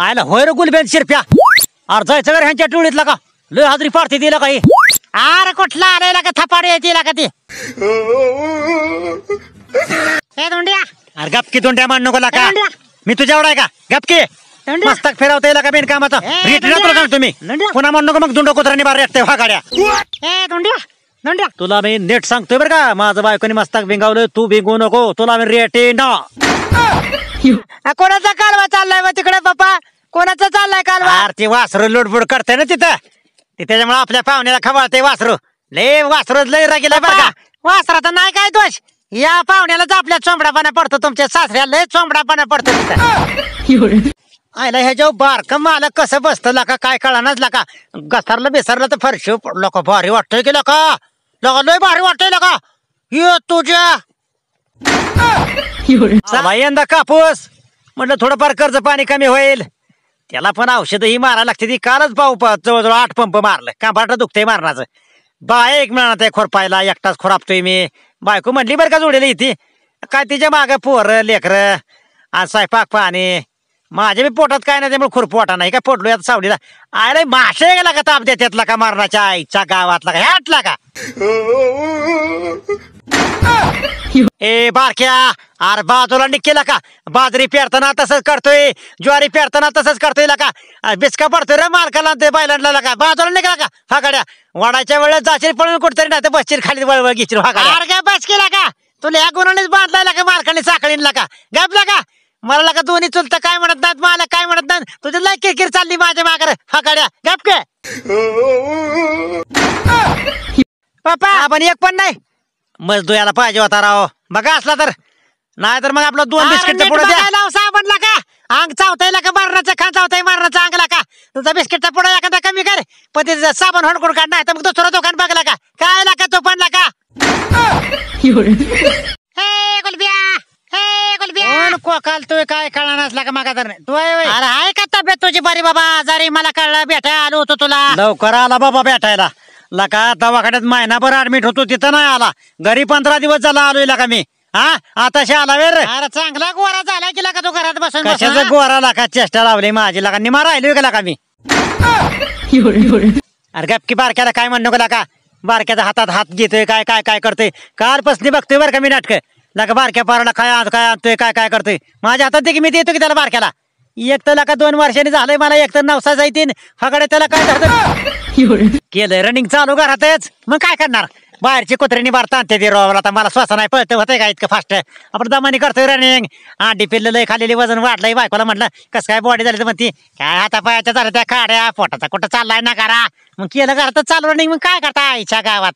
आयला होय रे गुलबेन शिरप्या अरे जायचं का ह्यांच्या टोळीतला का लय हाजरी पाडते दिला काही अरे कुठला आलेला का थपाड येते का ती हे धोंड्या अरे गपकी दोंड्या मान नको लाका धोंड्या. मी तुझ्या एवढा आहे का गपकी धोंड्या. मस्तक फिरवता येईल का बेन कामाचा ए, तुला धोंड्या. सांगतो मी धोंड्या. पुन्हा मान नको मग दुंड कुत्र्याने बार रेटते गाड्या हे धोंड्या धोंड्या तुला मी नेट सांगतोय बरं का माझं बायकोनी मस्तक भिंगावलं तू भिंगू नको तुला मी रेटे ना कोणाचा कालवा चाललाय मग तिकडे बाप्पा कोणाचा चाललाय कालवा अरे ते वासरू लोडबोड करते ना तिथं ते त्याच्यामुळे आपल्या पाहुण्याला खवळते वासरू लय रागीला बरं का वासराचा नाही काय दोष या पाहुण्यालाच आपल्या चोंबडापणा पडतो तुमच्या सासऱ्याला लय चोंबडापणा पडतो तिथं आयला ह्याच्यावर बारकं मला कसं बसतं लाका काय कळानाच लाका घसरलं बेसरलं तर फरशी लोक भारी वाटतंय की लका लय भारी वाटतंय लका ये तुझ्या चला यंदा कापूस म्हटलं थोडंफार कर्ज पाणी कमी होईल त्याला पण औषध ही मारायला लागते ती कालच जवळजवळ 8 पंप मारलं कांबाट दुखतंय मारण्याचं बाय एक मिळणार आहे खोरपायला एकटाच खोरापतोय मी बायको म्हणली बरं का जोडेल इथे काय तिच्या मागं पोरं लेकरं आज स्वयंपाक पाणी माझ्या बी पोटात काय नाही त्यामुळे खुरपोटा नाही का पडलो यात सावलीला अरे माशे गेला का ताप देत्यातला का मारण्याच्या आईच्या गावातला का ह्यातला का ए बारक्या अरे बाजूला निकेला का बाजरी पेरताना तसंच करतोय ज्वारी पेरताना तसंच करतोय का बिस्का पडतोय रे मालकाला ते बैलांना का बाजूला निघाला का फागाड्या वडाच्या वेळेस जाशील पळून कुठतरी नाही तर बसशील खाली वळवळ घेशील फागाड्या अरे काय बस केला का तुला या गुणानेच बांधलाय का मालकाने साखळीला का गपला का मला का दोन्ही चुलत काय म्हणत नाहीत मला काय म्हणत नाही तुझी लय किरकिर चालली माझ्या मागे फागाड्या गप के पप्पा आपण एक पण नाही मजदूयाला पाहिजे होता राव बघा असला तर नाही तर मग आपलं 2 बिस्किटचा पुढे द्या साबणला का अंग चावतायला का मारण्याचं खान चावताय मारण्याचं अंगला का तुझा बिस्किटचा पुढे एखादा कमी कर पण ते साबण हडकून काढ नाही तर मग दुसरा दुकान बघला का काय का तो पण का हे गुलबिया हे गुलबिया कोकाल तू काय कळणार नसला का मागा तर तू अरे आहे का तब्येत तुझी बरी बाबा आजारी मला कळलं भेटायला आलो होतो तुला लवकर आला बाबा भेटायला लका दवाखान्यात महिनाभर ऍडमिट होतो तिथं नाही आला घरी 15 दिवस झाला आलोय का मी हा आताशी आला वेर अरे चांगला गोरा झाला की का तू घरात बसून कशाचं गोरा लाका चेष्टा लावली माझी लाका निमा राहिलोय का मी अरे गपकी बारक्याला काय म्हणू का लाका बारक्याच्या हातात हात घेतोय काय काय काय करतोय कालपासून बघतोय बरं का मी नाटक लका बारक्या पाराला काय आणतोय काय काय करतोय माझ्या हातात दे की मी देतो की त्याला बारक्याला एक तर लका 2 वर्षांनी झालंय मला एक तर 9 जायतीन फगाडे त्याला काय झालं केलंय रनिंग चालू घरातच मग काय करणार बाहेरची कुत्र्यानी बारता आणते ते रोवला आता मला श्वास नाही पळत होतंय का इतकं फास्ट आपण दमानी करतोय रनिंग अंडी पिल्ललंय खालेली वजन वाढलंय बायकोला म्हटलं कसं काय बॉडी झाली तर म्हणती काय हातापायाच्या झाल्या त्या काड्या पोटाचा कुठं चाललाय ना करा मग केलं घरातच चालू रनिंग मग काय करता आईच्या गावात